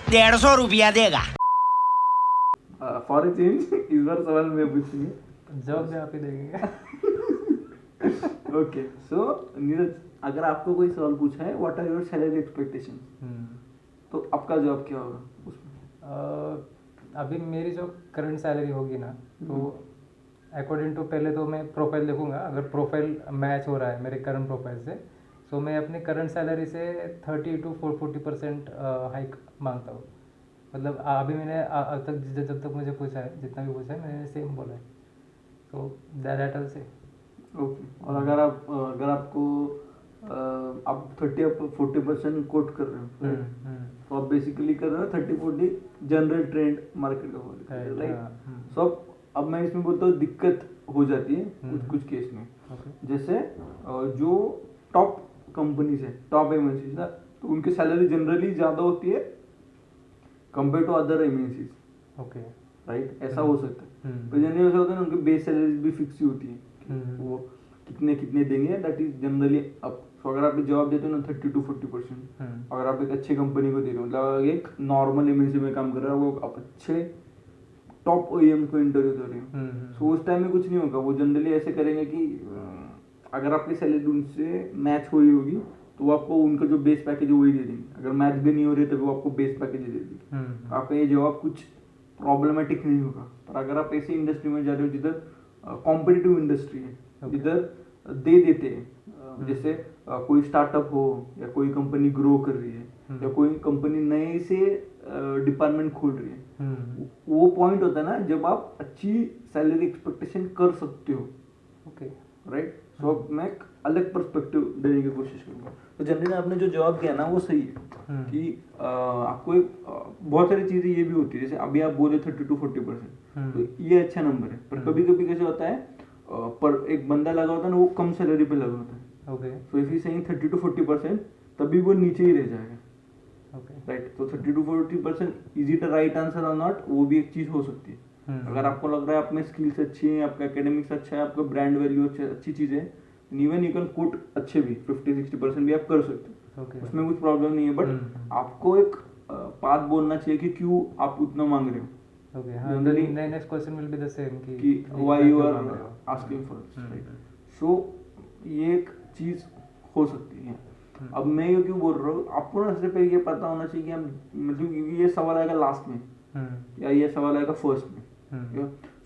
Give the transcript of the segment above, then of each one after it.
150 रुपया देगा। For a change इस बार सवाल मैं पूछूंगी, जवाब भी आप ही देंगे। ओके सो नीरज, अगर आपको कोई सवाल पूछा है what are your salary expectation, तो आपका जवाब क्या होगा उसमें? अभी मेरी जो करंट सैलरी होगी ना, तो अकॉर्डिंग टू पहले तो मैं प्रोफाइल देखूंगा, अगर प्रोफाइल मैच हो रहा है मेरे करंट प्रोफाइल से, सो मैं अपनी करंट सैलरी से 30 to 40% हाइक मांगता हूँ। मतलब अभी मैंने अब तक जब तक मुझे पूछा है, जितना भी पूछा है मैंने सेम बोला है, तो दैट विल से। ओके, और अगर आपको आप 30-40% कोट कर रहे हो, right? तो आप बेसिकली कर रहे हो 30-40 जनरल ट्रेंड मार्केट का बोल, राइट? सो अब मैं इसमें बोलता हूँ दिक्कत हो जाती है कुछ केस में। जैसे जो टॉप कंपनीज है, टॉप एमएनसीज ना, तो उनकी सैलरी जनरली ज्यादा होती है compare to other MNCs, okay, right? ऐसा हो सकता है, पर जनरली ऐसा होता है ना, उनकी बेस सैलरी भी फिक्स ही होती है, वो कितने कितने देंगे, दैट इज जनरली अप। तो अगर आप जवाब देते हो ना 30-40%, अगर आप एक अच्छी कंपनी को दे रहे हो, मतलब एक नॉर्मल एमएनसी में काम कर रहा है, वो आप अच्छे टॉप ओईएम को इंटरव्यू दे रहे हो, सो उस टाइम में कुछ नहीं होगा। वो जनरली ऐसे करेंगे कि अगर आपकी सैलरी उनसे मैच हुई होगी तो वो आपको उनका जो बेस पैकेज है वही दे देंगे, अगर मैच भी नहीं हो रही तो वो आपको बेस पैकेज दे देंगे। आपका ये जवाब कुछ प्रॉब्लमेटिक नहीं होगा। पर अगर आप ऐसी इंडस्ट्री में जा रहे हो जिधर कॉम्पिटिटिव इंडस्ट्री है, जिधर दे देते हैं, जैसे कोई स्टार्टअप हो या कोई कंपनी ग्रो कर रही है या कोई कंपनी नए से डिपार्टमेंट खोल रही है, वो पॉइंट होता है ना जब आप अच्छी सैलरी एक्सपेक्टेशन कर सकते हो, ओके, राइट? सो मैं एक अलग पर्सपेक्टिव देने की कोशिश करूंगा। तो जनरली आपने जो जवाब दिया ना वो सही है कि आपको एक बहुत सारी चीजें ये भी होती है, जैसे अभी आप बोले 30-40%, तो ये अच्छा नंबर है। पर कभी कभी कैसे होता है, पर एक बंदा लगा होता है ना, वो कम सैलरी पे लगा होता है, okay, so if you saying 30-40%, तभी वो नीचे ही रह जाएगा, ओके, राइट? तो 30-40% is it a right answer और नॉट, वो भी एक चीज हो सकती है। अगर आपको लग रहा है आप में स्किल्स अच्छी हैं, आपका एकेडमिक्स अच्छा है, आपका ब्रांड वैल्यू अच्छी चीज है, इवन यू कैन कोट अच्छे भी 50-60% भी आप कर सकते हो, उसमें कुछ प्रॉब्लम नहीं है। बट आपको एक बात बोलना चाहिए कि क्यों आप उतना मांग रहे हो। ओके, हाँ, next question will be the same कि why you are asking for, right? So ये एक चीज हो सकती है। अब मैं ये क्यों बोल रहा हूँ, आपको ना सबसे पहले ये पता होना चाहिए कि हम, मतलब क्योंकि ये सवाल आएगा लास्ट में या ये सवाल आएगा फर्स्ट में,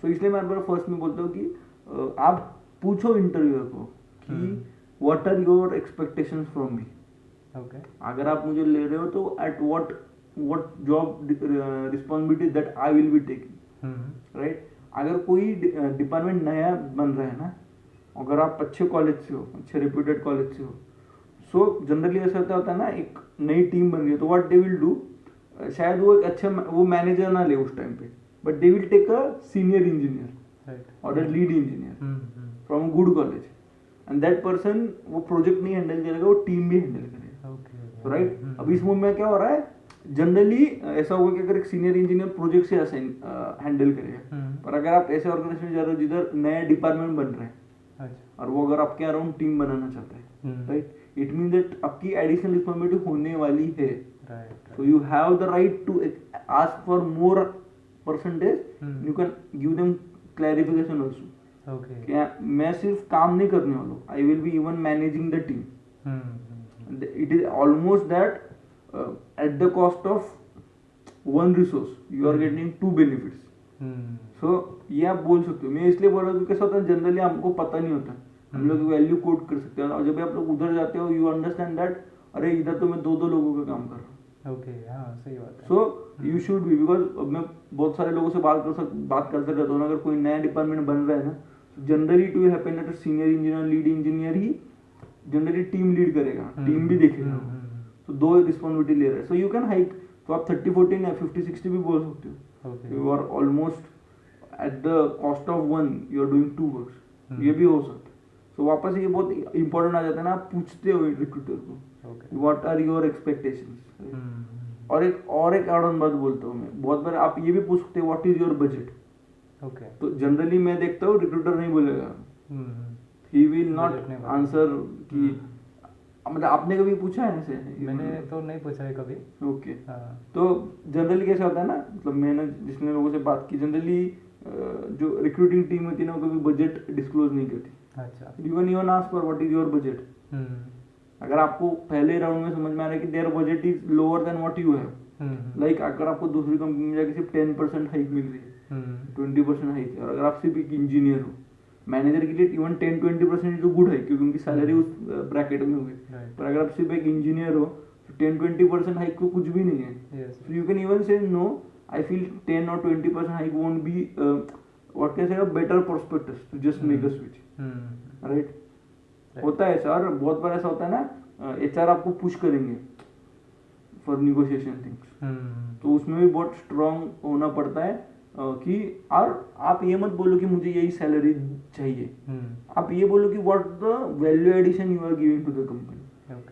सो इसलिए मैं बार फर्स्ट में बोलता हूँ कि आप पूछो इंटरव्यूअर को कि what are your expectations from me. Okay, अगर आप मुझे ले रहे हो तो at what job responsibility that I will be taking, right? अगर कोई डिपार्टमेंट नया बन रहा है ना, अगर आप अच्छे कॉलेज से हो, अच्छे रेप्यूटेड कॉलेज से हो, सो जनरली ऐसा होता है ना, एक नई टीम बन रही है तो व्हाट दे विल डू, शायद वो एक अच्छा वो मैनेजर ना ले उस टाइम पे, but they will take a senior engineer और a lead engineer from a good college, and that person वो प्रोजेक्ट नहीं हैंडल करेगा, वो टीम भी हैंडल करेगा, राइट? अब इस मूव में क्या हो रहा है, जनरली ऐसा होगा कि अगर एक सीनियर इंजीनियर प्रोजेक्ट से हैंडल करेगा, पर अगर आप ऐसे ऑर्गेनाइजेशन में जा रहे हो जिधर नया डिपार्टमेंट बन रहा है और वो अगर आपके अराउंड टीम बनाना चाहता है, राइट, इट मीन दैट आपकी एडिशनल रिस्पॉन्सिबिलिटी होने वाली है, so you have the right to ask for more percentage, you can give them clarification also, okay, कि मैं सिर्फ काम नहीं करने वाला हूँ, I will be even managing the team, it is almost that at the cost of one resource you are getting two benefits, so ये आप बोल सकते हो। मैं इसलिए बोल रहा हूँ क्योंकि कैसा होता है, जनरली हमको पता नहीं होता, हम लोग वैल्यू कोड कर सकते हैं, और जब आप लोग उधर जाते हो यू अंडरस्टैंड दैट अरे इधर तो मैं 2-2 लोगों का काम कर रहा हूँ, ओके, हाँ, सही बात है। So you should be, because मैं बहुत सारे लोगों से बात करते रहता हूँ, अगर कोई नया डिपार्टमेंट बन रहा है ना, generally to happen that senior engineer, lead engineer ही जनरली टीम लीड करेगा, टीम भी देखेगा, तो 2 रिस्पॉन्सिबिलिटी ले रहा है, सो यू कैन हाइक, तो आप 30-40 या 50-60 भी बोल सकते हो, you are almost at the cost of one, you are doing 2 works, ये भी हो सकता है। सो वापस ये बहुत इंपॉर्टेंट आ जाता है ना, आप पूछते हो रिक्रूटर को व्हाट आर योर एक्सपेक्टेशंस, और एक एड ऑन बात बोलता हूँ मैं, बहुत बार आप ये भी पूछ सकते हो what is your budget, okay, तो जनरली मैं देखता हूँ रिक्रूटर नहीं बोलेगा, ही विल नॉट आंसर कि मतलब आपने कभी पूछा है ऐसे? मैंने तो नहीं पूछा है कभी। ओके। हाँ। तो जनरली कैसा होता है ना, मतलब मैंने जितने लोगों से बात की, जनरली जो रिक्रूटिंग टीम होती है ना, वो कभी बजट डिस्क्लोज नहीं करती। अच्छा। Even ask for what is your budget. अगर आपको पहले राउंड में समझ में आ रहा है कि their budget is lower than what you have, like अगर आपको दूसरी कंपनी में जाके सिर्फ 10% हाइक मिल रही है, 20% हाइक है, और अगर आप सिर्फ एक इंजीनियर हो, मैनेजर के लिए इवन 10-20% जो गुड है, क्योंकि उनकी सैलरी उस ब्रैकेट में होगी। पर अगर आप सिर्फ एक इंजीनियर हो तो 10-20% हाइक तो कुछ भी नहीं है। So you can even say no, I feel 10 और 20% hike won't be what can say a better prospectus to just make a switch, right? होता है ऐसा, और बहुत बार ऐसा होता है ना, एचआर आपको पुश करेंगे फॉर निगोशिएशन थिंग्स, तो उसमें भी बहुत स्ट्रांग होना पड़ता है कि, और आप ये मत बोलो कि मुझे यही सैलरी चाहिए, आप ये बोलो कि what the value addition you are giving to the company.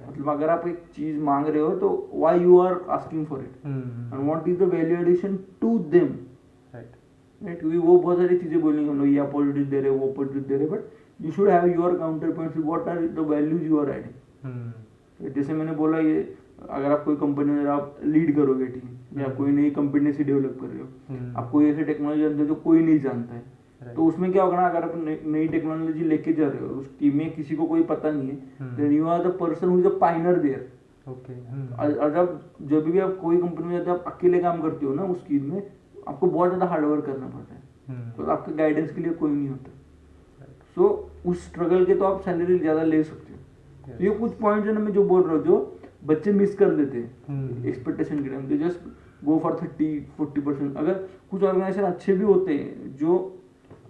मतलब अगर आप एक चीज मांग रहे हो तो why you are asking for it, and what is the value addition to them, right? क्योंकि वो बहुत सारी चीजें बोलेंगे, हम लोग ये अपॉर्चुनिटीज दे रहे, वो अपॉर्चुनिटीज दे रहे, but you should have your counter points, what are the values you are adding. जैसे मैंने बोला, ये अगर आप कोई कंपनी में आप लीड करोगे टीम, या कोई नई कंपनी से डेवलप कर रहे हो, आप कोई ऐसे टेक्नोलॉजी जानते हो जो कोई नहीं जानता है, तो उसमें क्या होगा ना, अगर आप नई टेक्नोलॉजी लेके जा रहे हो, उस टीम में किसी को कोई पता नहीं है, then you are the person who is a pioneer there. और जब भी आप कोई कंपनी में जाते हो, आप अकेले काम करते हो ना उस चीज में, आपको बहुत ज्यादा हार्डवर्क करना पड़ता है, तो आपके गाइडेंस के लिए कोई नहीं होता। सो उस स्ट्रगल के तो आप सैलरी ज्यादा ले सकते हो। तो ये कुछ पॉइंट्स है ना मैं जो बोल रहा हूँ, जो बच्चे मिस कर देते हैं एक्सपेक्टेशन के time, they just go for 30-40%। अगर कुछ ऑर्गेनाइजेशन अच्छे भी होते हैं, जो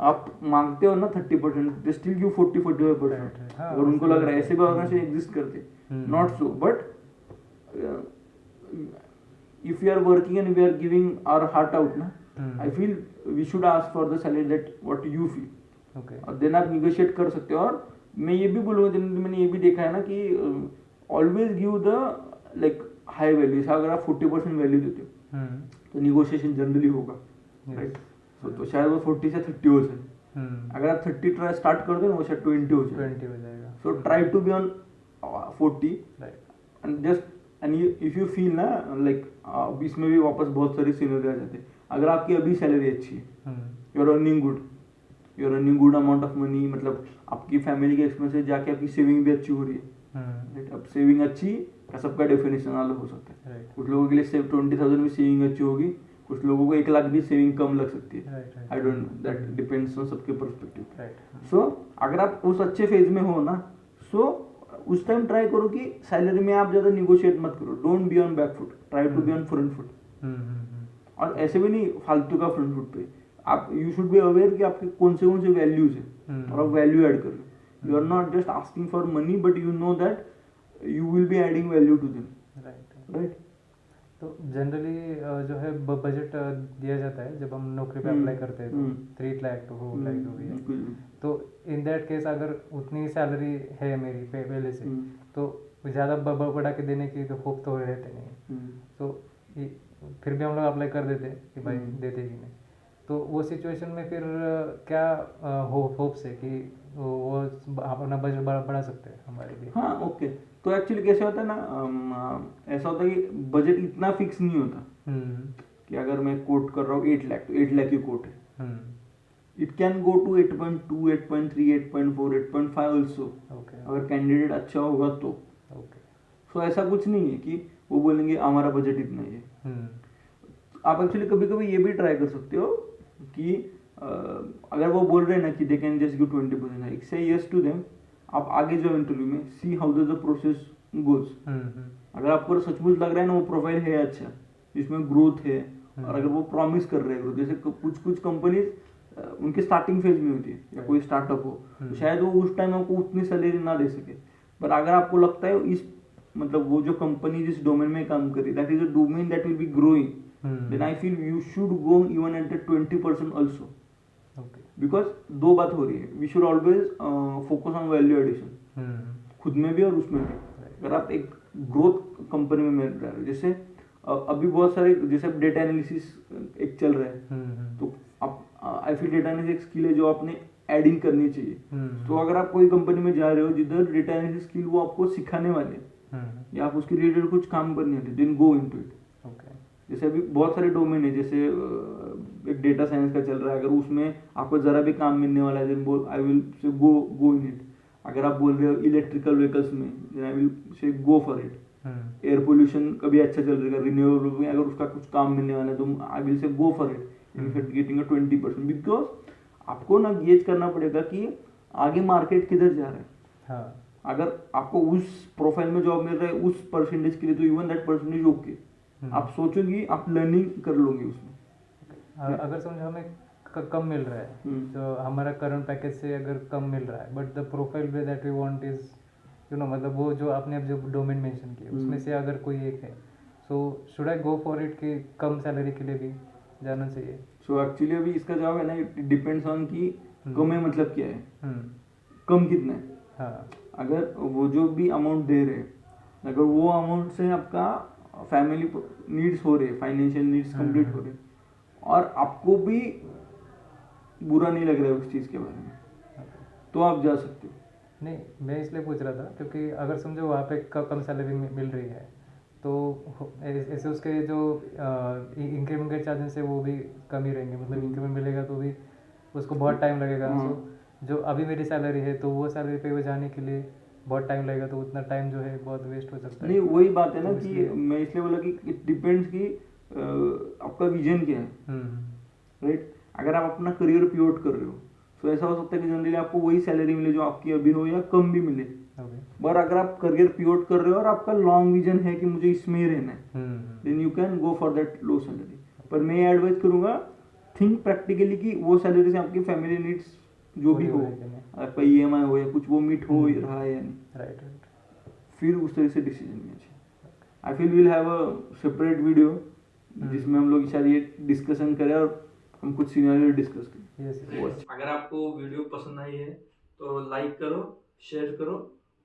आप मांगते हो ना 30%, दे स्टिल गिव 40-45%। अगर उनको लग रहा है, ऐसे भी ऑर्गेनाइजेशन एग्जिस्ट करते, not so, but if we are working and we are giving our heart out na, I feel we should ask for the salary that what you feel, और then आप निगोशिएट कर सकते हो। और मैं ये भी बोलूँगा, जनरली मैंने ये भी देखा है ना कि always give the like high value. अगर आप 40% वैल्यू देते हो तो निगोशिएशन जनरली होगा, राइट? तो शायद वो 40 से 30 हो जाए। अगर आप 30 ट्राई स्टार्ट कर दो ना, वो शायद 20 हो जाएगा। So try to be on 40, and just, and if you feel ना लाइक, इसमें भी वापस बहुत सारी सिनेरियो आ जाते हैं। अगर आपकी अभी सैलरी अच्छी है, you are earning good amount of money, मतलब आपकी फैमिली के एक्सपेंसेस जाके आपकी सेविंग भी अच्छी हो रही है, राइट? अब सेविंग अच्छी का सबका डेफिनेशन अलग हो सकता है। कुछ लोगों के लिए 20,000 भी सेविंग अच्छी होगी, कुछ लोगों को 1 लाख भी सेविंग कम लग सकती है। I don't know, that depends on सबके पर्सपेक्टिव। सो अगर आप उस अच्छे फेज में हो ना, सो उस टाइम ट्राई करो कि सैलरी में आप ज्यादा निगोशिएट मत करो, don't be on back foot, try to be on front foot. और ऐसे भी नहीं फालतू का फ्रंट फुट पे, आप यू शुड बी अवेयर कि आपके कौन से वैल्यूज है, और आप वैल्यू ऐड कर रहे हो। You are not just asking for money, but you know that you will be adding value to them, right? तो जनरली जो है बजट दिया जाता है जब हम नौकरी पे अप्लाई करते हैं, तो 3 लाख to 4 लाख जो भी है, तो इन दैट केस अगर उतनी सैलरी है मेरी पहले से, तो ज़्यादा बढ़ा के देने की तो होप तो रहते नहीं। तो फिर भी हम लोग अप्लाई कर देते हैं कि भाई देते कि नहीं। तो वो सिचुएशन में फिर क्या होप्स है कि वो अपना बजट बढ़ा सकते हैं हमारे लिए? हाँ, ओके। तो एक्चुअली कैसे होता है ना, ऐसा होता है कि बजट इतना फिक्स नहीं होता कि अगर मैं कोट कर रहा हूँ 8 लाख, तो 8 लाख की कोट है। It can go to 8.2, 8.3, 8.4, 8.5 also, अगर कैंडिडेट अच्छा होगा तो। सो ऐसा कुछ नहीं है कि वो बोलेंगे हमारा बजट इतना ही है। आप एक्चुअली कभी कभी ये भी ट्राई कर सकते हो कि अगर वो बोल रहे हैं ना कि they can just give 20% hike, से यस टू देम। आप आगे जाओ इंटरव्यू में, see how does the process goes. अगर आपको सचमुच लग रहा है ना वो प्रोफाइल है अच्छा, जिसमें ग्रोथ है, और अगर वो प्रॉमिस कर रहे हैं ग्रोथ, जैसे कुछ कंपनीज उनके स्टार्टिंग फेज में होती है, या कोई स्टार्टअप हो, तो शायद वो उस टाइम आपको उतनी सैलरी ना दे सके। पर अगर आपको लगता है इस मतलब वो जो कंपनी जिस डोमेन में काम कर रही है, that is a domain that will be growing, then I feel you should go even at the 20% also, because दो बात हो रही है, we should always focus on value addition, खुद में भी और उसमें भी। अगर आप एक ग्रोथ कंपनी में मिल रहा है, जैसे अभी बहुत सारे, जैसे डेटा एनालिसिस एक चल रहा है, तो आप I feel data analysis skill है जो आपने ऐड इन करनी चाहिए। तो अगर आप कोई कंपनी में जा रहे हो जिधर डेटा एनालिसिस स्किल वो आपको सिखाने वाले हैं या आप उसके रिलेटेड कुछ काम करने वाले, then go into it. Okay. जैसे अभी बहुत सारे डोमेन है, जैसे एक डेटा साइंस का चल रहा है, अगर उसमें आपको जरा भी काम मिलने वाला है, then I will say go in it. अगर आप बोल रहे हो इलेक्ट्रिकल व्हीकल्स में, then I will say go for it. Air pollution कभी अच्छा चल रहा है, रिन्यूएबल में अगर उसका कुछ काम मिलने वाला है तो आई will say go for it in fact getting 20%, because आपको ना गेज करना पड़ेगा कि आगे मार्केट किधर जा रहा है। हाँ। अगर आपको उस प्रोफाइल में जॉब मिल रहा है उस परसेंटेज के लिए, तो इवन दैट परसेंटेज ओके, आप सोचोगे आप लर्निंग कर लोगे उसमें। अगर समझो हमें कम मिल रहा है, तो हमारा करंट पैकेज से अगर कम मिल रहा है, but the profile way that we want is मतलब वो जो आपने अब जो डोमेन मेंशन किया उसमें से अगर कोई एक है, so should I go for it कि कम सैलरी के लिए भी जाना चाहिए? सो एक्चुअली अभी इसका जवाब है ना, इट डिपेंड्स ऑन कि कम है मतलब क्या है, कम कितना है। हाँ। अगर वो जो भी अमाउंट दे रहे हैं, अगर वो अमाउंट से आपका फैमिली नीड्स हो रहे, फाइनेंशियल नीड्स कंप्लीट हो रहे, और आपको भी बुरा नहीं लग रहा है उस चीज़ के बारे में, तो आप जा सकते हो। नहीं, मैं इसलिए पूछ रहा था क्योंकि अगर समझो वहाँ पे कम सैलरी मिल रही है, तो ऐसे उसके जो इंक्रीमेंट के चार्जेस है वो भी कम ही रहेंगे, मतलब इंक्रीमेंट मिलेगा तो भी उसको बहुत टाइम लगेगा। सो जो अभी मेरी सैलरी है तो वो सैलरी पे जाने के लिए बहुत टाइम लगेगा, तो उतना टाइम जो है बहुत वेस्ट हो सकता है। नहीं, वही बात है ना तो कि मैं इसलिए बोला कि इट डिपेंड्स कि आपका विजन क्या है, राइट। अगर आप अपना करियर पिवोट कर रहे हो, तो ऐसा हो सकता है कि जनरली आपको वही सैलरी मिले जो आपकी अभी हो, या कम भी मिले। पर अगर आप करियर पिवोट कर रहे हो और आपका लॉन्ग विजन है कि मुझे इसमें ही रहना है, then you can go for that low salary. पर मैं एडवाइस करूंगा, थिंक प्रैक्टिकली कि वो सैलरी से आपकी फैमिली नीड्स जो भी हो, आपका EMI हो या कुछ, वो मीट हो रहा है या नहीं, राइट। फिर उस तरह से डिसीजन लेना चाहिए। I feel will have a separate video जिसमें हम लोग शायद ये डिस्कशन करें और हम कुछ सिनेरियो डिस्कस करें। अगर आपको वीडियो पसंद आई है तो लाइक करो, शेयर करो,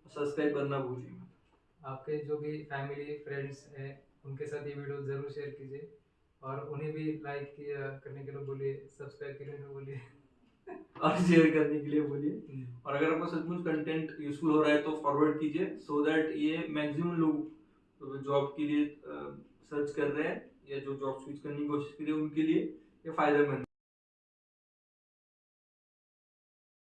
सब्सक्राइब करना भूलिए मत। आपके जो भी फैमिली फ्रेंड्स हैं उनके साथ ये वीडियो ज़रूर शेयर कीजिए, और उन्हें भी लाइक करने के लिए बोलिए, सब्सक्राइब करने के लिए बोलिए और शेयर करने के लिए बोलिए। और अगर आपको सचमुच कंटेंट यूजफुल हो रहा है तो फॉरवर्ड कीजिए, सो दैट ये मैक्सिमम लोग जॉब के लिए सर्च कर रहे हैं या जो जॉब स्विच करने की कोशिश कर रहे हैं उनके लिए ये फायदेमंद